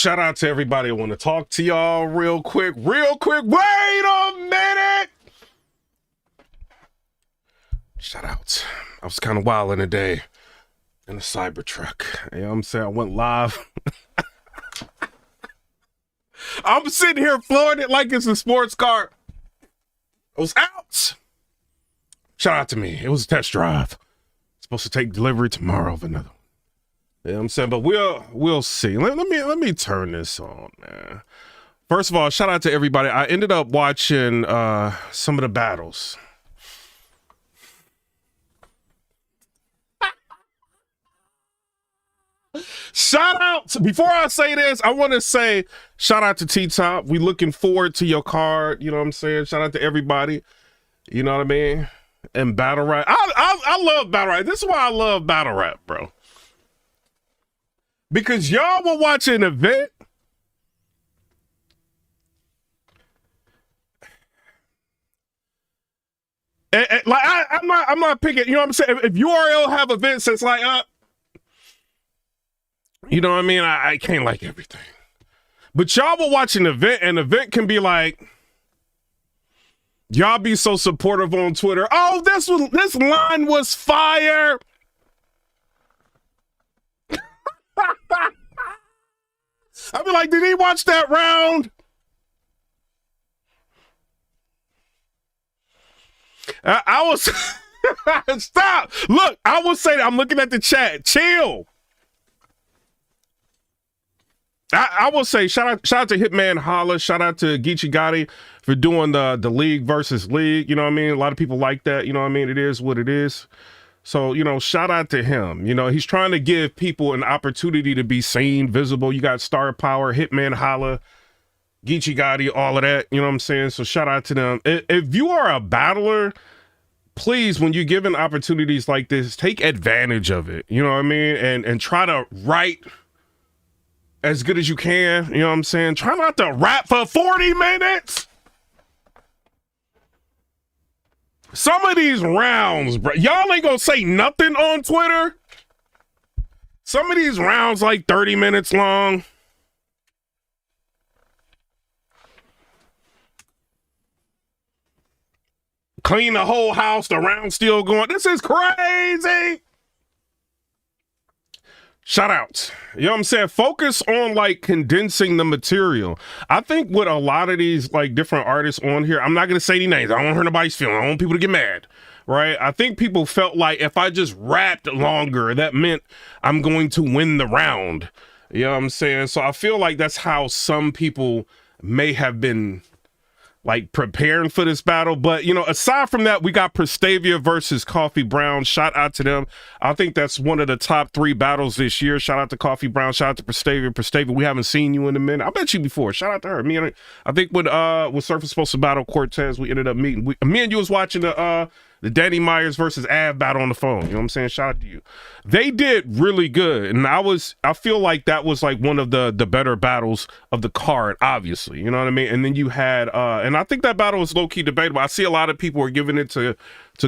Shout out to everybody. I want to talk to y'all real quick. Wait a minute. Shout out. I was kind of wilding today in a Cybertruck. You know what I'm saying? I went live. I'm sitting here flooring it like it's a sports car. I was out. Shout out to me. It was a test drive. Supposed to take delivery tomorrow of another one. You know what I'm saying? But we'll see. Let me turn this on, man. First of all, shout out to everybody. I ended up watching some of the battles. Shout out before I say this, I want to say shout out to T-Top. We looking forward to your card. You know what I'm saying? Shout out to everybody. You know what I mean? And battle rap. I love battle rap. This is why I love battle rap, bro. Because y'all will watch an event. And like I'm not picking, you know what I'm saying? If URL have events that's like you know what I mean? I can't like everything. But y'all will watch an event, and event can be like, y'all be so supportive on Twitter. Oh, this line was fire. I'll be like, did he watch that round? I was stop. Look, I will say that I'm looking at the chat. Chill. I will say shout out to Hitman Holla, shout out to Geechee Gotti for doing the league versus league. You know what I mean? A lot of people like that. You know what I mean? It is what it is. So, you know, shout out to him. You know, he's trying to give people an opportunity to be seen, visible. You got Star Power, Hitman Holla, Geechee Gotti, all of that. You know what I'm saying? So shout out to them. If you are a battler, please, when you're given opportunities like this, take advantage of it. You know what I mean? And try to write as good as you can. You know what I'm saying? Try not to rap for 40 minutes. Some of these rounds, bro, y'all ain't gonna say nothing on Twitter. Some of these rounds like 30 minutes long. Clean the whole house, the round still going. This is crazy. Shout out. You know what I'm saying? Focus on like condensing the material. I think with a lot of these like different artists on here, I'm not going to say any names. I don't want to hurt nobody's feelings. I don't want people to get mad, right? I think people felt like if I just rapped longer, that meant I'm going to win the round. You know what I'm saying? So I feel like that's how some people may have been like preparing for this battle. But, you know, aside from that, we got Pravia versus Coffee Brown. Shout out to them. I think that's one of the top 3 battles this year. Shout out to Coffee Brown. Shout out to Pravia. Pravia, we haven't seen you in a minute. I bet you before. Shout out to her. I think when Surf was supposed to battle Cortez, we ended up meeting. Me and you was watching the Danny Myers versus Av battle on the phone. You know what I'm saying? Shout out to you. They did really good. And I feel like that was like one of the better battles of the card, obviously. You know what I mean? And then you had, and I think that battle was low-key debatable. I see a lot of people are giving it to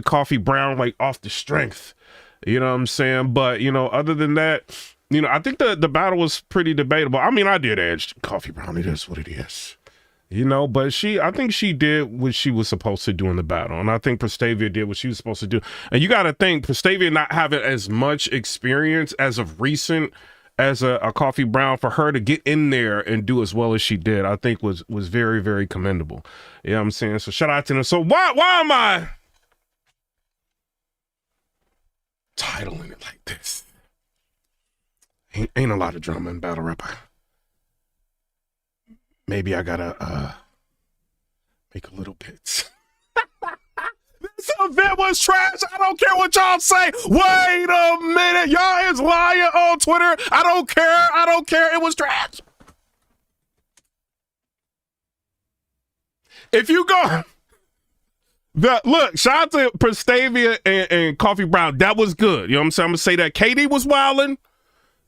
Coffee Brown, like off the strength. You know what I'm saying? But, you know, other than that, you know, I think the battle was pretty debatable. I mean, I did edge Coffee Brown. It is what it is. You know, but I think she did what she was supposed to do in the battle. And I think Pravia did what she was supposed to do. And you got to think, Pravia not having as much experience as of recent as a Coffee Brown, for her to get in there and do as well as she did, I think was very, very commendable. You know what I'm saying? So shout out to them. So why am I titling it like this? Ain't a lot of drama in battle rap. Maybe I gotta make a little bits. This event was trash. I don't care what y'all say. Wait a minute. Y'all is lying on Twitter. I don't care. It was trash. If you go... Look, shout out to Pravia and Coffee Brown. That was good. You know what I'm saying? I'm going to say that. KD was wilding.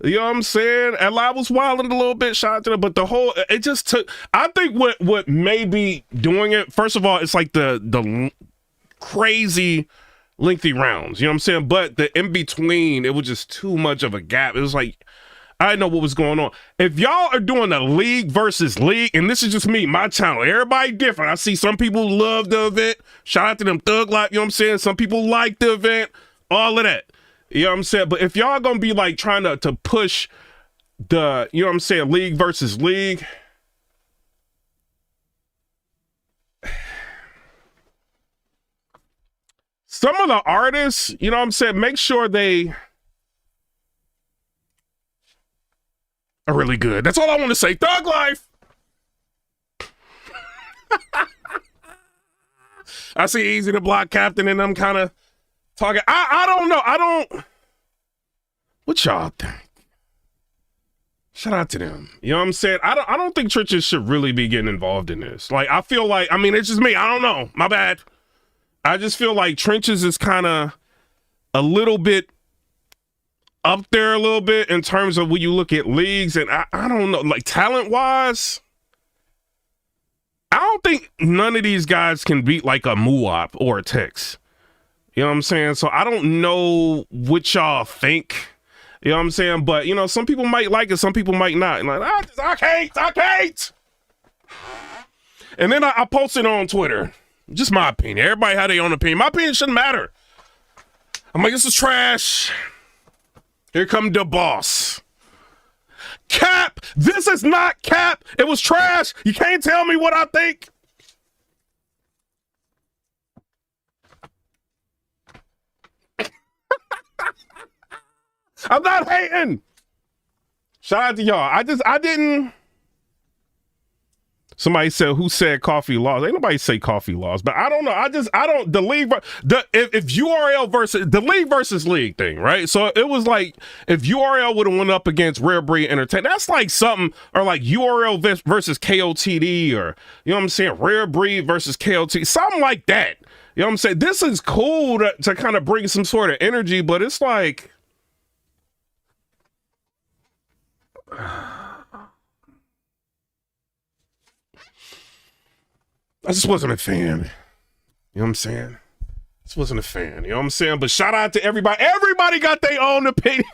You know what I'm saying? Eli was wilding a little bit, shout out to them, but it just took, I think what may be doing it, first of all, it's like the crazy lengthy rounds, you know what I'm saying? But the in-between, it was just too much of a gap. It was like, I didn't know what was going on. If y'all are doing a league versus league, and this is just me, my channel, everybody different. I see some people love the event. Shout out to them Thug Life, you know what I'm saying? Some people like the event, all of that. You know what I'm saying? But if y'all gonna be like trying to push the, you know what I'm saying, league versus league, some of the artists, you know what I'm saying, make sure they are really good. That's all I want to say. Thug Life. I see Easy the Block Captain and them kind of talking. I don't know. What y'all think? Shout out to them. You know what I'm saying? I don't think churches should really be getting involved in this. Like, I feel like, I mean, it's just me. I don't know. My bad. I just feel like Trenches is kind of a little bit up there a little bit in terms of when you look at leagues, and I don't know, like talent-wise, I don't think none of these guys can beat like a Muop or a Tex. You know what I'm saying? So I don't know what y'all think. You know what I'm saying? But, you know, some people might like it, some people might not. And like, I can't. And then I posted on Twitter. Just my opinion. Everybody had their own opinion. My opinion shouldn't matter. I'm like, this is trash. Here come the boss. Cap! This is not cap! It was trash! You can't tell me what I think! I'm not hating! Shout out to y'all. I didn't... Somebody said, who said coffee laws? Ain't nobody say coffee laws, but I don't know. The league, if URL versus, the league versus league thing, right? So it was like, if URL would have went up against Rare Breed Entertainment, that's like something, or like URL versus KOTD, or, you know what I'm saying, Rare Breed versus KOTD, something like that. You know what I'm saying? This is cool to kind of bring some sort of energy, but it's like, I just wasn't a fan. You know what I'm saying? Just wasn't a fan. You know what I'm saying? But shout out to everybody. Everybody got their own opinion.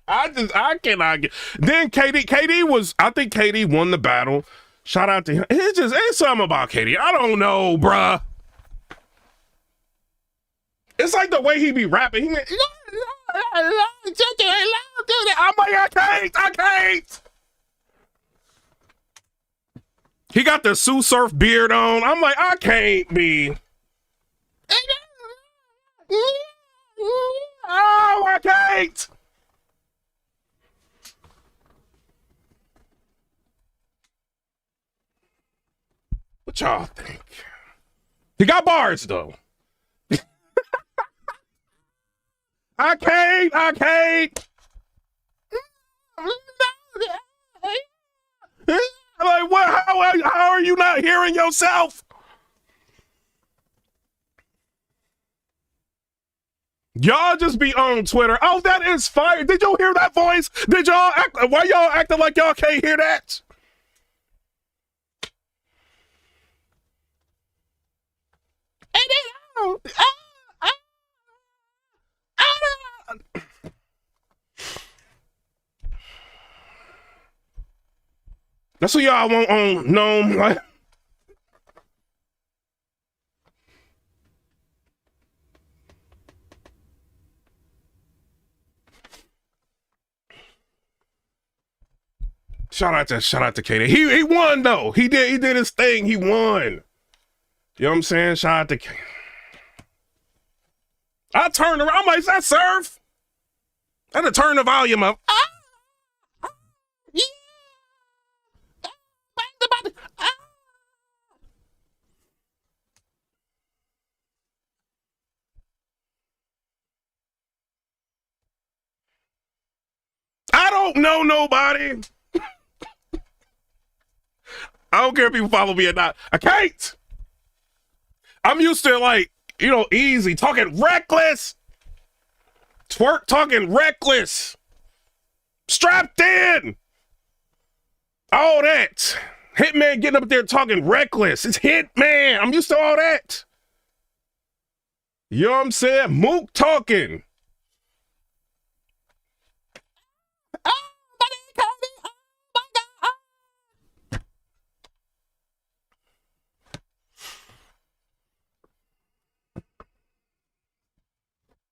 I cannot get. Then KD was, I think KD won the battle. Shout out to him. It's something about KD. I don't know, bruh. It's like the way he be rapping. I'm like, I can't. He got the Sue Surf beard on. I'm like, I can't be. Oh, I can't. What y'all think? He got bars, though. I can't. Like, what? How are you not hearing yourself? Y'all just be on Twitter. Oh, that is fire. Did y'all hear that voice? Did y'all act? Why y'all acting like y'all can't hear that? That's what y'all want on Gnome. Like, shout out to KD. He won though. He did his thing. He won. You know what I'm saying? Shout out to KD. I turned around. I'm like, is that Surf? I had to turn the volume up. Yeah. I don't know nobody. I don't care if people follow me or not. I can't. I'm used to, like, you know, easy, talking reckless. Twerk talking reckless. Strapped in. All that. Hitman getting up there talking reckless. It's Hitman. I'm used to all that. You know what I'm saying? Mook talking.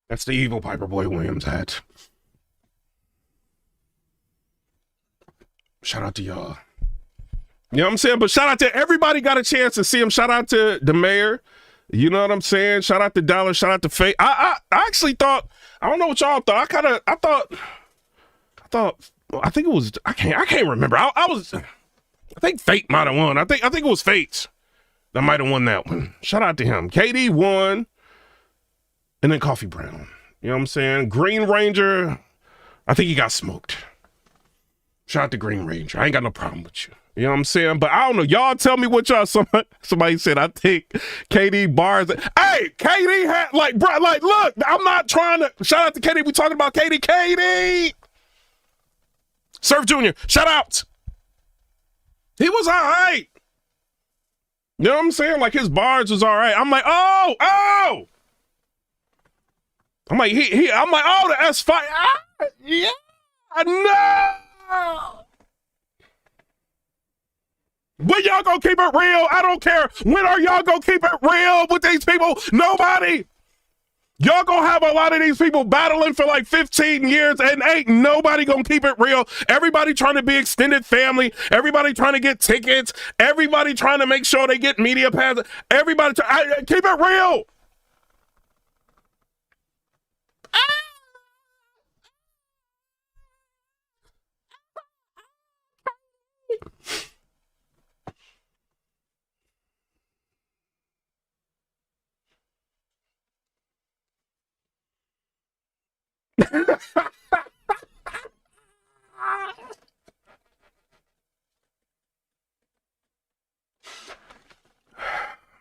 That's the evil Piper Boy Williams hat. Shout out to y'all. You know what I'm saying? But shout out to everybody got a chance to see him. Shout out to the mayor. You know what I'm saying? Shout out to Dallas. Shout out to Faye. I actually thought, I don't know what y'all thought. I think it was, I can't remember. I think Fate might have won. I think it was Fates that might have won that one. Shout out to him. KD won. And then Coffee Brown. You know what I'm saying? Green Ranger, I think he got smoked. Shout out to Green Ranger. I ain't got no problem with you. You know what I'm saying? But I don't know. Y'all tell me what y'all, somebody said, I think KD bars. Hey, KD had, like, bro, like, look, I'm not trying to, shout out to KD. We talking about KD. KD! Surf Jr., shout out. He was all right. You know what I'm saying? Like, his bars was all right. I'm like, oh! I'm like, I'm like, oh, the S5. Yeah, no. When y'all gonna keep it real? I don't care. When are y'all gonna keep it real with these people? Nobody. Y'all gonna have a lot of these people battling for like 15 years and ain't nobody gonna keep it real. Everybody trying to be extended family. Everybody trying to get tickets. Everybody trying to make sure they get media passes. Everybody keep it real.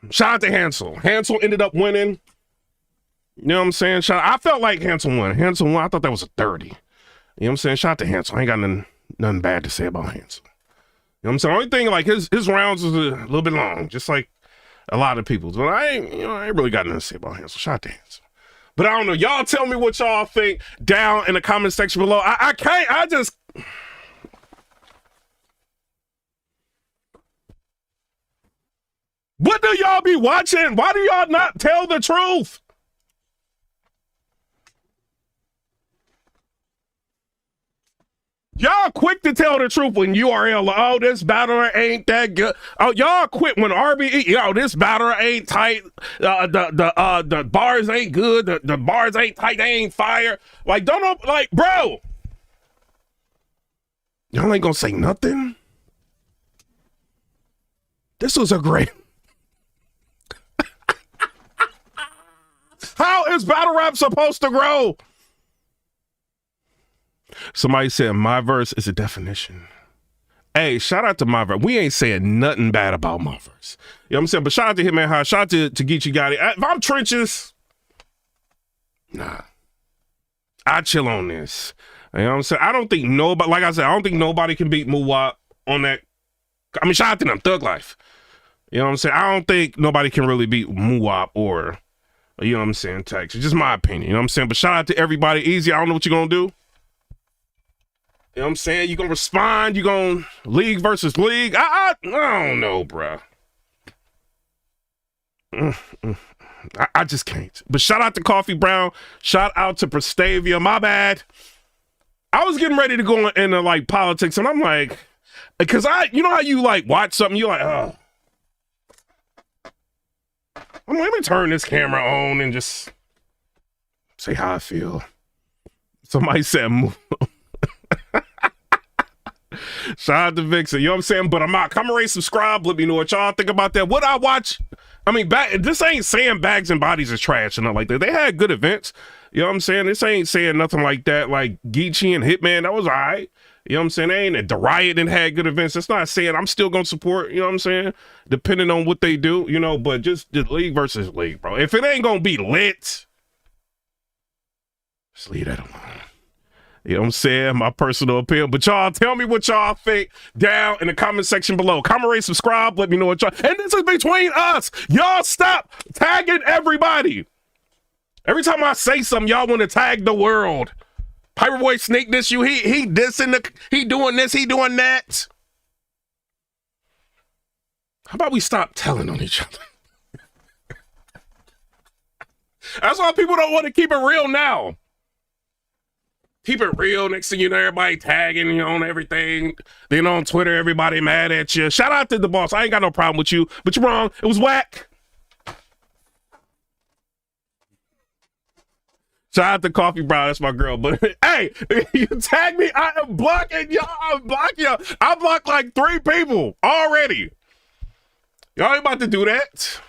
Shout out to Hansel. Hansel ended up winning. You know what I'm saying? I felt like Hansel won. Hansel won. I thought that was a 30. You know what I'm saying? Shout out to Hansel. I ain't got nothing bad to say about Hansel. You know what I'm saying? Only thing, like, his rounds was a little bit long, just like a lot of people's. But I ain't really got nothing to say about Hansel. Shout out to Hansel. But I don't know. Y'all tell me what y'all think down in the comment section below. I can't. I just. What do y'all be watching? Why do y'all not tell the truth? Y'all quick to tell the truth when URL, oh, this battler ain't that good. Oh, y'all quit when RBE, this battler ain't tight. The bars ain't good. The bars ain't tight. They ain't fire. Like, bro. Y'all ain't gonna say nothing. This was a great. How is battle rap supposed to grow? Somebody said my verse is a definition. Hey, shout out to my verse. We ain't saying nothing bad about my verse. You know what I'm saying? But shout out to Hitman High. Shout out to Geechee Gotti. If I'm trenches, nah. I chill on this. You know what I'm saying? I don't think nobody, like I said, I don't think nobody can beat Muwap on that. I mean, shout out to them, Thug Life. You know what I'm saying? I don't think nobody can really beat Muwap or, you know what I'm saying, Tex. It's just my opinion. You know what I'm saying? But shout out to everybody. Easy. I don't know what you're going to do. You know what I'm saying? You gonna respond? You gonna league versus league? I don't know, bro. I just can't. But shout out to Coffee Brown. Shout out to Pravia. My bad. I was getting ready to go into like politics, and I'm like, because you know how you like watch something, you're like, oh. Let me turn this camera on and just say how I feel. Somebody said, move. Shout out to Vixen, you know what I'm saying? But I'm out. Come and rate, subscribe. Let me know what y'all think about that. What I watch, I mean, this ain't saying Bags and Bodies is trash and nothing like that. They had good events. You know what I'm saying? This ain't saying nothing like that. Like Geechee and Hitman, that was all right. You know what I'm saying? They ain't the Riot and had good events. It's not saying I'm still gonna support, you know what I'm saying? Depending on what they do, you know, but just the league versus league, bro. If it ain't gonna be lit, just leave that alone. You know what I'm saying? My personal opinion. But y'all tell me what y'all think down in the comment section below. Comment, rate, subscribe. Let me know what y'all. And this is between us. Y'all stop tagging everybody. Every time I say something, y'all want to tag the world. Piperboy sneak this you. He dissing he doing this, he doing that. How about we stop telling on each other? That's why people don't want to keep it real now. Keep it real. Next thing you know, everybody tagging you on everything. Then on Twitter, everybody mad at you. Shout out to the boss. I ain't got no problem with you, but you're wrong. It was whack. Shout out to Coffee Brown. That's my girl. But hey, you tag me. I am blocking y'all. I'm blocking y'all. I blocked like 3 people already. Y'all ain't about to do that.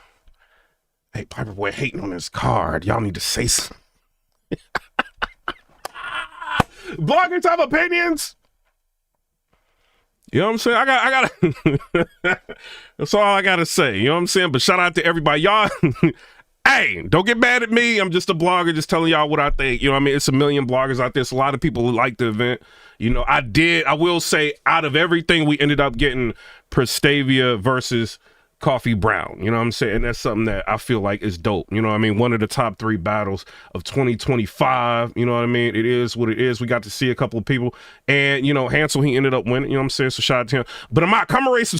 Hey, Piper Boy hating on his card. Y'all need to say something. Blogger type opinions. You know what I'm saying? I got that's all I gotta say. You know what I'm saying? But shout out to everybody. Y'all, hey, don't get mad at me. I'm just a blogger, just telling y'all what I think. You know what I mean? It's a million bloggers out there. It's a lot of people who like the event. You know, I will say, out of everything, we ended up getting Pravia versus Coffee Brown. You know what I'm saying? That's something that I feel like is dope. You know what I mean? One of the top 3 battles of 2025. You know what I mean? It is what it is. We got to see a couple of people. And, you know, Hansel, he ended up winning. You know what I'm saying? So shout out to him. But I'm not coming racing.